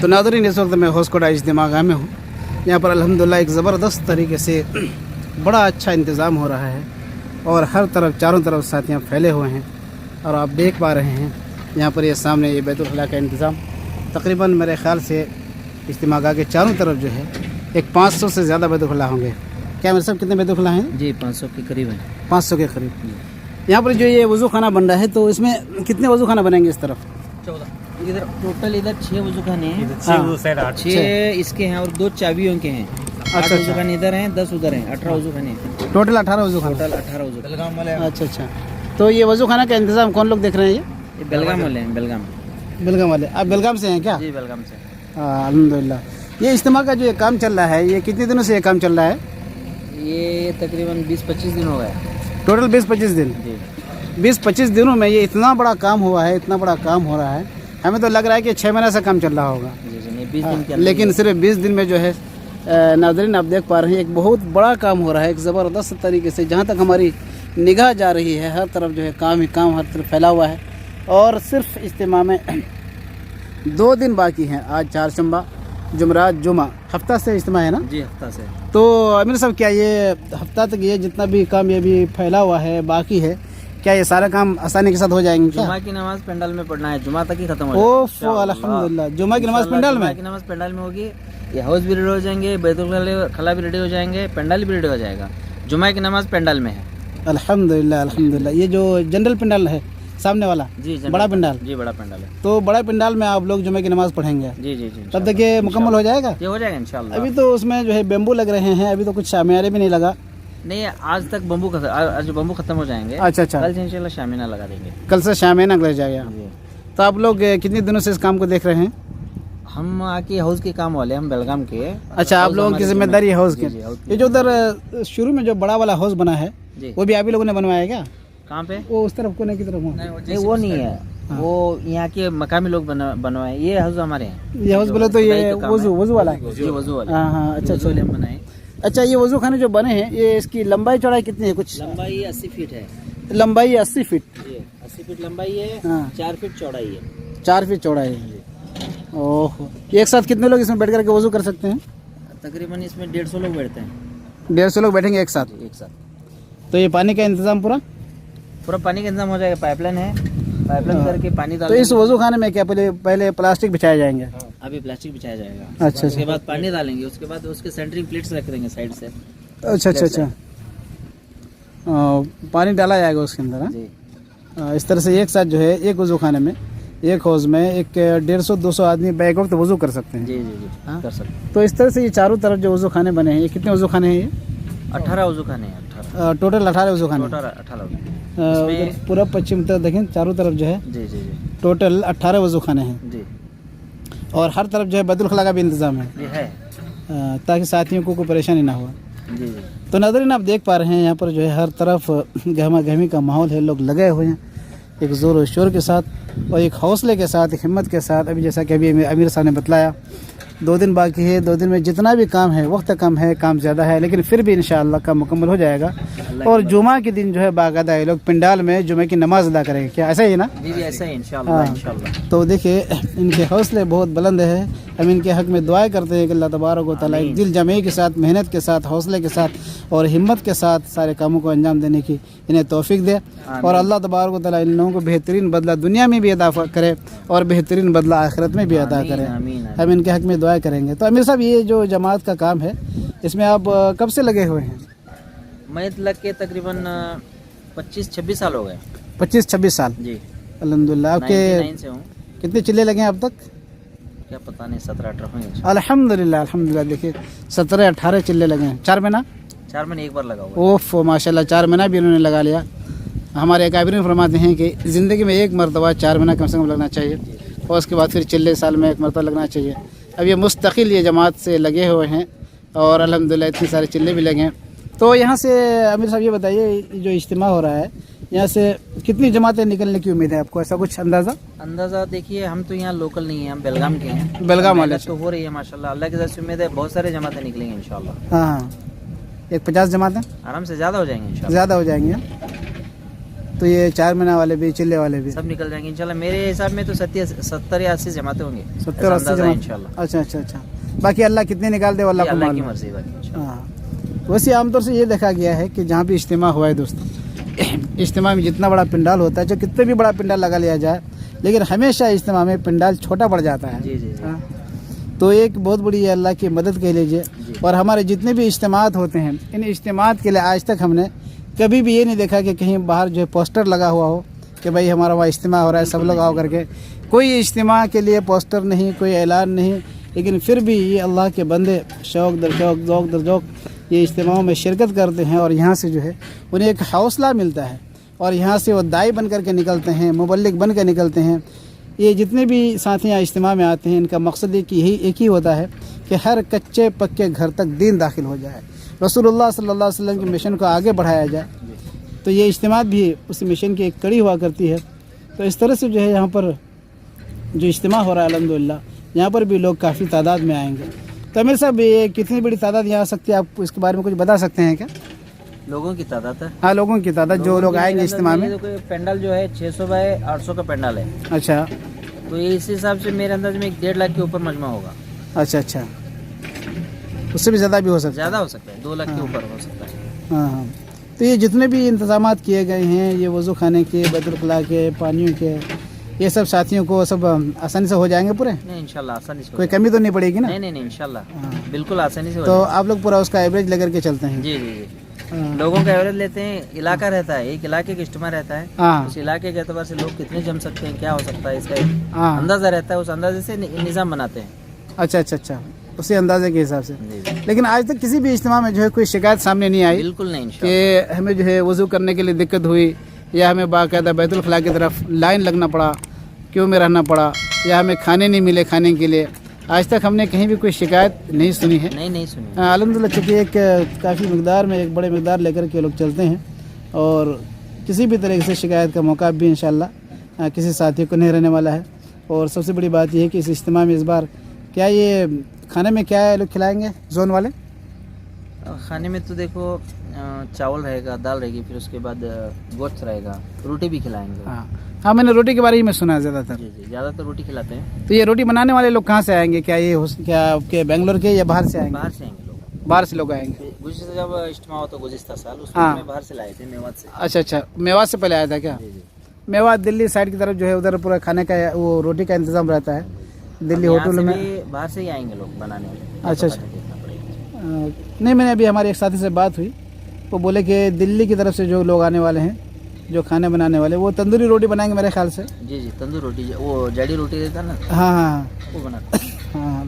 तो नाज़रीन इस वक्त मैं होस्कोटा इज्तिमा गाह में हूँ। यहाँ पर अल्हम्दुलिल्लाह एक ज़बरदस्त तरीके से बड़ा अच्छा इंतज़ाम हो रहा है और हर तरफ चारों तरफ साथियाँ फैले हुए हैं और आप देख पा रहे हैं यहाँ पर ये सामने ये बैतुल खला का इंतज़ाम तकरीबन मेरे ख़्याल से इज्तिमा गाह के चारों तरफ जो है एक 500 से ज़्यादा बैतुल खला होंगे। क्या मेरे साहब कितने बैतुल खला हैं? जी 500 के करीब है। 500 के करीब। यहाँ पर जो ये वज़ू खाना बन रहा है तो इसमें कितने वज़ू खाना बनेंगे इस तरफ? 14 इधर टोटल इधर 6 वजू खाने हैं। 6 इसके हैं और 2 चाबियों के हैं। 8 वजू खाने इधर हैं, 10 उधर हैं, 18 वजू खाने हैं। टोटल 18 वज़ू खाना। टोटल 18 वजू खाने। अच्छा अच्छा। तो ये वज़ू खाना का इंतज़ाम कौन लोग देख रहे हैं? ये बेलगाम वाले हैं। बेलगाम वाले। आप बेलगाम से हैं क्या? जी बेलगाम से। अल्हम्दुलिल्लाह। ये इज्तिमा का जो ये काम चल रहा है ये कितने दिनों से ये काम चल रहा है? ये तकरीबन 20-25 दिन हो गए। टोटल 20-25 दिन। जी 20-25 दिनों में ये इतना बड़ा काम हुआ है, इतना बड़ा काम हो रहा है, हमें तो लग रहा है कि 6 महीने से काम चल रहा होगा। जी जी नहीं 20 दिन के अंदर। लेकिन सिर्फ 20 दिन में जो है नाज़रीन आप देख पा रहे हैं एक बहुत बड़ा काम हो रहा है, एक ज़बरदस्त तरीके से। जहाँ तक हमारी निगाह जा रही है हर तरफ जो है काम ही काम हर तरफ फैला हुआ है और सिर्फ इज्तिमा में 2 दिन बाकी हैं। आज चारशंबा, जुमरात, जुमा, हफ्ता से इज्तिमा है ना? जी हफ्ता से। तो अमीर साहब क्या ये हफ्ता तक ये जितना भी काम ये भी फैला हुआ है बाकी है, क्या ये सारा काम आसानी के साथ हो जाएंगे क्या? जुमा की नमाज पंडाल में पढ़ना है, जुमा तक ही खत्म हो ओफ अल्हम्दुलिल्लाह। जुमा की नमाज पंडाल में? जुमा की नमाज पंडाल में होगी। ये हाउस भी रेडी हो जाएंगे, बैतुल खला भी रेडी हो जाएंगे, पंडाल भी रेडी हो जाएगा। जुमा की नमाज पंडाल में है। अल्हम्दुलिल्लाह अल्हम्दुलिल्लाह। ये जो जनरल पंडाल है सामने वाला जी बड़ा पंडाल? जी बड़ा पंडाल है। तो बड़ा पंडाल में आप लोग जुमे की नमाज पढ़ेंगे? जी जी जी। तब तक ये मुकम्मल हो जाएगा? ये हो जाएगा इंशाल्लाह। अभी तो उसमें जो है बेम्बू लग रहे हैं, अभी तो कुछ शामियारे भी नहीं लगा। नहीं आज तक बम्बू आज बम्बू खत्म हो जाएंगे। अच्छा अच्छा। कल से इंशाल्लाह शामियाना लगा देंगे। कल से शामियाना लग जाएगा। जी। तो आप लोग कितने दिनों से इस काम को देख रहे हैं? हम आके हाउस के काम वाले, हम बेलगाम के। अच्छा, आप लोगों की जिम्मेदारी है हाउस की। जी, हाउस की। ये जो उधर शुरू में जो बड़ा वाला हाउस बना है जी। वो भी आप ही लोगों ने बनवाया क्या? कहाँ पे? वो उस तरफ कोने की तरफ हो? नहीं वो नहीं है। वो यहाँ के मकामी लोग बनवाए। ये हाउस हमारे हैं। ये हाउस बोले तो ये वजू वाला है? जी वजू वाला। हाँ हाँ। अच्छा अच्छा। हम बनाए। अच्छा, ये वजू खाने जो बने हैं ये इसकी लंबाई चौड़ाई कितनी है? कुछ लंबाई 80 फीट है। लंबाई 80 फीट? जी 80 फीट लंबाई है। हाँ। 4 फीट चौड़ाई है। 4 फीट चौड़ाई है। ओह, एक साथ कितने लोग इसमें बैठ करके वजू कर सकते हैं? तकरीबन इसमें 150 लोग बैठते हैं। 150 लोग बैठेंगे एक साथ? एक साथ। तो ये पानी का इंतजाम पूरा पानी का इंतजाम हो जाएगा। पाइपलाइन है, पाइपलाइन करके पानी डाल। तो इस वजू खाने में क्या पहले प्लास्टिक बिछाए जाएंगे? अभी प्लास्टिक बिछाया जाएगा। अच्छा। उसके बाद पानी डालेंगे, उसके बाद उसके सेंटरिंग प्लेट्स रख देंगे साइड से। अच्छा अच्छा अच्छा। पानी डाला जाएगा उसके अंदर? हाँ? जी इस तरह से एक साथ जो है एक वजू खाने में एक हौज में एक 150-200 आदमी बैक वक्त वजू कर सकते हैं। जी जी जी हाँ? कर सकते हैं। तो इस तरह से ये चारों तरफ जो वजू खाने बने हैं ये कितने वजू खाने हैं? ये 18 वजू खाने हैं। 18 टोटल 18 वजू खाने। टोटल 18 उधर पूरब पश्चिम तरफ देखें चारों तरफ जो है जी जी जी टोटल 18 वजू खाने हैं जी। और हर तरफ जो है बैतुल खला का भी इंतज़ाम है ये है। ताकि साथियों को कोई परेशानी ना हो। जी जी। तो नाज़रीन आप देख पा रहे हैं यहाँ पर जो है हर तरफ गहमा गहमी का माहौल है, लोग लगे हुए हैं एक ज़ोर और शोर के साथ और एक हौसले के साथ, एक हिम्मत के साथ। अभी जैसा कि अभी अमीर साहब ने बतलाया 2 दिन बाकी है। 2 दिन में जितना भी काम है, वक्त कम है, काम ज़्यादा है, लेकिन फिर भी इंशाअल्लाह काम मुकम्मल हो जाएगा। और जुमा के दिन जो है बाकायदा ये लोग पंडाल में जुमे की नमाज अदा करेंगे। क्या ऐसा ही है ना? जी जी ऐसा ही इंशाअल्लाह इंशाअल्लाह। तो देखिए इनके हौसले बहुत बुलंद है। हम इनके हक़ में दुआएं करते हैं कि अल्लाह तबारक व तआला एक दिल जमे के साथ, मेहनत के साथ, हौसले के साथ और हिम्मत के साथ सारे कामों को अंजाम देने की इन्हें तौफीक दे और अल्लाह तबारक व तआला इन लोगों को बेहतरीन बदला दुनिया में भी अदा करे और बेहतरीन बदला आखिरत में भी अदा करे। हम इनके हक़ में दुआ करेंगे। तो अमीर साहब ये जो जमात का काम है इसमें आप कब से लगे हुए हैं? मैं लग के तकरीबन 25-26 साल हो गए। 25-26 साल? जी अल्हम्दुलिल्लाह। आपके 99 से हूँ। कितने चिल्ले लगे हैं अब तक? क्या पता नहीं 17-18 होंगे। अल्हम्दुलिल्लाह अल्हम्दुलिल्लाह। देखिए 17-18 चिल्ले लगे हैं। 4 महीना? 4 महीने एक बार लगा हुआ। ओफ माशाल्लाह 4 महीना भी उन्होंने लगा लिया। हमारे अकाबिरीन फरमाते हैं कि ज़िंदगी में एक मरतबा 4 महीना कम से कम लगना चाहिए और उसके बाद फिर चिल्ले साल में एक मरतबा लगना चाहिए। अब ये मुस्तकिल ये जमात से लगे हुए हैं और अल्हम्दुलिल्लाह इतने सारे चिल्ले भी लगे हैं। तो यहाँ से अमीर साहब ये बताइए जो इज्तिमा हो रहा है यहाँ से कितनी जमातें निकलने की उम्मीद है आपको? ऐसा कुछ अंदाज़ा? देखिए हम तो यहाँ लोकल नहीं है, हम बेलगाम के हैं। बेलगाम वाले तो हो रही है माशाल्लाह। अल्लाह की तरफ से उम्मीद है बहुत सारे जमातें निकलेंगे इंशाल्लाह। हाँ हाँ, एक 50 जमातें आराम से ज़्यादा हो जाएंगे इंशाल्लाह। ज़्यादा हो जाएंगी। तो ये 4 महीना वाले भी, चिल्ले वाले भी, सब निकल जाएंगे इंशाल्लाह। मेरे हिसाब में तो 70 या 80 जमाते होंगे, 70 80 जमा इंशाल्लाह। अच्छा अच्छा अच्छा। बाकी अल्लाह कितने निकाल दे अल्लाह को अल्लाह की मालूम। मर्जी है बाकी इंशाल्लाह। हाँ, वैसे आमतौर से ये देखा गया है कि जहाँ भी इज्तिमा हुआ है दोस्तों, इज्तिमा में जितना बड़ा पंडाल होता है, चाहे कितने भी बड़ा पंडाल लगा लिया जाए, लेकिन हमेशा इज्तिमा में पंडाल छोटा पड़ जाता है। जी जी जी। हाँ, तो एक बहुत बड़ी अल्लाह की मदद कह लीजिए। और हमारे जितने भी इज्तिमात होते हैं, इन इज्तिमात के लिए आज तक हमने कभी भी ये नहीं देखा कि कहीं बाहर जो है पोस्टर लगा हुआ हो कि भाई हमारा वहाँ इज्तिमा हो रहा है, सब लोग आओ करके। कोई इज्तिमा के लिए पोस्टर नहीं, कोई ऐलान नहीं, लेकिन फिर भी ये अल्लाह के बंदे शौक़ दर शौक़, ज़ौक़ दर ज़ौक़ ये इज्तिमाओं में शिरकत करते हैं। और यहाँ से जो है उन्हें एक हौसला मिलता है, और यहाँ से वो दाई बन करके निकलते हैं, मुबल्लिग बन के निकलते हैं। ये जितने भी साथी यहाँ इज्तिमा में आते हैं, इनका मकसद एक ही होता है कि हर कच्चे पक्के घर तक दीन दाखिल हो जाए, रसूलुल्लाह सल्लल्लाहु अलैहि वसल्लम के मिशन को आगे बढ़ाया जाए। तो ये इज्तिमा भी उस मिशन की एक कड़ी हुआ करती है। तो इस तरह से जो है यहाँ पर जो इज्तिमा हो रहा है अल्हम्दुलिल्लाह, यहाँ पर भी लोग काफ़ी तादाद में आएंगे। तो अमीर साहब, ये कितनी बड़ी तादाद यहाँ आ सकती है, आप इसके बारे में कुछ बता सकते हैं क्या? लोगों की तादाद है। हाँ, लोगों की तादाद जो लोग आएंगे इज्तिमा में। पंडाल जो है 600 बाय 800 का पंडाल है। अच्छा, तो ये इस हिसाब से मेरे अंदाज में 1.5 लाख के ऊपर मजमा होगा। अच्छा अच्छा, उससे भी ज़्यादा भी हो सकता है। ज़्यादा हो सकता है, 2 लाख के ऊपर हो सकता है। हाँ हाँ। तो ये जितने भी इंतजामात किए गए हैं, ये वज़ू खाने के, बैतुल खला के, पानियों के, ये सब साथियों को सब आसानी से हो जाएंगे पूरे? नहीं इंशाल्लाह आसानी से। कोई कमी तो नहीं पड़ेगी ना? नहीं इंशाल्लाह हाँ। बिल्कुल आसानी से हो तो जाएगा। आप लोग पूरा उसका एवरेज लेकर के चलते हैं? जी जी जी। हाँ। लोगों का एवरेज लेते हैं, इलाका रहता है, एक इलाके का इज्तिमा रहता है, हाँ उस इलाके के एतबार से लोग कितने जम सकते हैं, क्या हो सकता है, इसका एक हाँ। अंदाजा रहता है, उस अंदाजे से निज़ाम बनाते हैं। अच्छा अच्छा अच्छा, उसी अंदाजे के हिसाब से। जी जी। लेकिन आज तक किसी भी इज्तिमा में जो है कोई शिकायत सामने नहीं आई बिल्कुल नहीं इंशाल्लाह। कि हमें जो है वज़ू करने के लिए दिक्कत हुई, या हमें बाकायदा बैतुल खला की तरफ लाइन लगना पड़ा, क्यों में रहना पड़ा, या हमें खाने नहीं मिले खाने के लिए। आज तक हमने कहीं भी कोई शिकायत नहीं सुनी है। नहीं सुनी। अल्हम्दुलिल्लाह, चूँकि एक काफ़ी मकदार में, एक बड़े मकदार लेकर के लोग चलते हैं, और किसी भी तरह से शिकायत का मौका भी इंशाल्लाह किसी साथी को नहीं रहने वाला है। और सबसे बड़ी बात यह है कि इस इज्तिमा में इस बार क्या ये खाने में क्या है लोग खिलाएंगे जोन वाले? खाने में तो देखो चावल रहेगा, दाल रहेगी, फिर उसके बाद गोश्त रहेगा, रोटी भी खिलाएंगे। हाँ, मैंने रोटी के बारे ही में सुना है ज़्यादातर। जी जी, ज़्यादातर रोटी खिलाते हैं। तो ये रोटी बनाने वाले लोग कहाँ से आएंगे? क्या ये क्या आपके बेंगलोर के या बाहर से आएंगे? बाहर से आएंगे लोग। बाहर से लोग आएंगे। गुजरात जब इज्तिमा हुआ तो गुज़िश्ता साल उसमें हाँ। मैं बाहर से लाए थे, मेवात से। अच्छा अच्छा, मेवात से पहले आया था क्या? जी जी। मेवात दिल्ली साइड की तरफ जो है उधर पूरा खाने का वो रोटी का इंतज़ाम रहता है दिल्ली यहाँ होटल से में। भी बाहर से ही आएंगे लोग बनाने वाले। अच्छा अच्छा। नहीं, मैंने अभी हमारे एक साथी से बात हुई, वो बोले कि दिल्ली की तरफ से जो लोग आने वाले हैं, जो खाने बनाने वाले, वो तंदूरी रोटी बनाएंगे मेरे ख्याल से। जी जी, तंदूर रोटी, वो जड़ी रोटी रहता है ना, हाँ हाँ वो बनाते हैं। हाँ,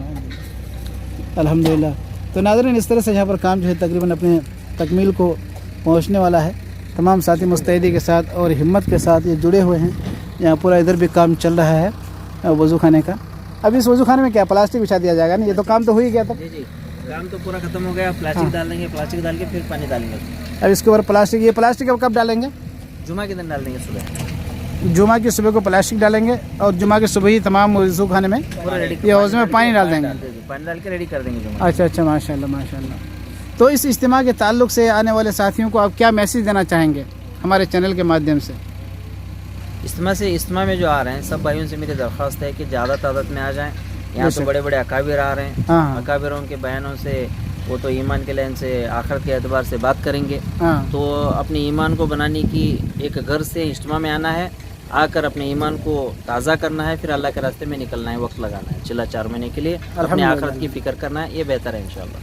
अल्हम्दुलिल्लाह। तो नाज़रीन, इस तरह से यहाँ पर काम जो है तकरीबन अपने तकमील को पहुँचने वाला है। तमाम साथी मुस्तैदी के साथ और हिम्मत के साथ ये जुड़े हुए हैं। यहाँ पूरा इधर भी काम चल रहा है वज़ू खाने का। अब इस वज़ू खाने में क्या प्लास्टिक बिछा दिया जाएगा ना? ये तो काम तो हो ही गया था। जी जी, काम तो पूरा खत्म हो गया। प्लास्टिक डाल देंगे, प्लास्टिक डाल के फिर पानी डालेंगे। अब इसके ऊपर प्लास्टिक, ये प्लास्टिक अब कब डालेंगे? जुमा के दिन डाल देंगे सुबह। जुमा की सुबह को प्लास्टिक डालेंगे, और जुमा के सुबह ही तमाम वज़ू खाने में पूरा रेडी, ये हौज़ में पानी डाल देंगे। पानी डाल के रेडी कर देंगे जुमा। अच्छा अच्छा, माशाल्लाह माशाल्लाह। तो इस इज्तिमा के ताल्लुक़ से आने वाले साथियों को आप क्या मैसेज देना चाहेंगे हमारे चैनल के माध्यम से? इज्तिमा में जो आ रहे हैं सब भाइयों से मेरी दरख्वास्त है कि ज़्यादा तादाद में आ जाएं। यहाँ तो बड़े बड़े अकाबिर आ रहे हैं। हाँ। अकाबिरों के बयानों से वो तो ईमान के लेन से आखिरत के एतबार से बात करेंगे। हाँ। तो अपने ईमान को बनाने की एक घर से इज्तिमा में आना है, आकर अपने ईमान को ताज़ा करना है, फिर अल्लाह के रास्ते में निकलना है, वक्त लगाना है चिल्ला 4 महीने के लिए, अपने आखिरत की फ़िक्र करना है। ये बेहतर है इंशाल्लाह।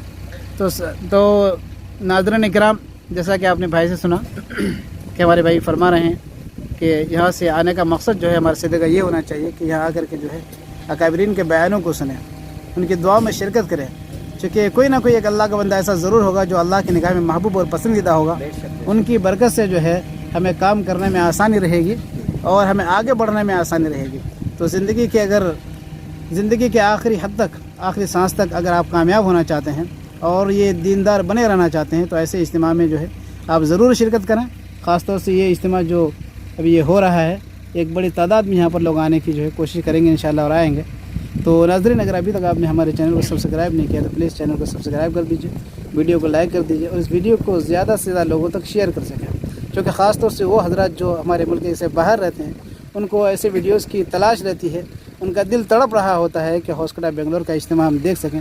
तो नाज़रीन इकराम, जैसा कि आपने भाई से सुना कि हमारे भाई फरमा रहे हैं कि यहाँ से आने का मकसद जो है हमारे सीधे का ये होना चाहिए कि यहाँ आकर के जो है अकाबरीन के बयानों को सुने, उनकी दुआओं में शिरकत करें। चूँकि कोई ना कोई एक अल्लाह का बंदा ऐसा ज़रूर होगा जो अल्लाह की निगाह में महबूब और पसंदीदा होगा। उनकी बरकत से जो है हमें काम करने में आसानी रहेगी और हमें आगे बढ़ने में आसानी रहेगी। तो ज़िंदगी के आखिरी हद तक, आखिरी सांस तक अगर आप कामयाब होना चाहते हैं और ये दीनदार बने रहना चाहते हैं, तो ऐसे इज्तिमा में जो है आप ज़रूर शिरकत करें। ख़ास तौर से ये इज्तिमा जो अभी ये हो रहा है, एक बड़ी तादाद में यहाँ पर लोग आने की जो है कोशिश करेंगे इंशाल्लाह और आएंगे। तो नाज़रीन, अगर अभी तक आपने हमारे चैनल को सब्सक्राइब नहीं किया तो प्लीज़ चैनल को सब्सक्राइब कर दीजिए, वीडियो को लाइक कर दीजिए और इस वीडियो को ज़्यादा से ज़्यादा लोगों तक शेयर कर सकें, چونکہ خاص طور سے وہ حضرات جو ہمارے ملک سے باہر رہتے ہیں ان کو ایسے ویڈیوز کی تلاش رہتی ہے، ان کا دل تڑپ رہا ہوتا ہے کہ ہاؤس کلب بنگلور کا اجتماع ہم دیکھ سکیں.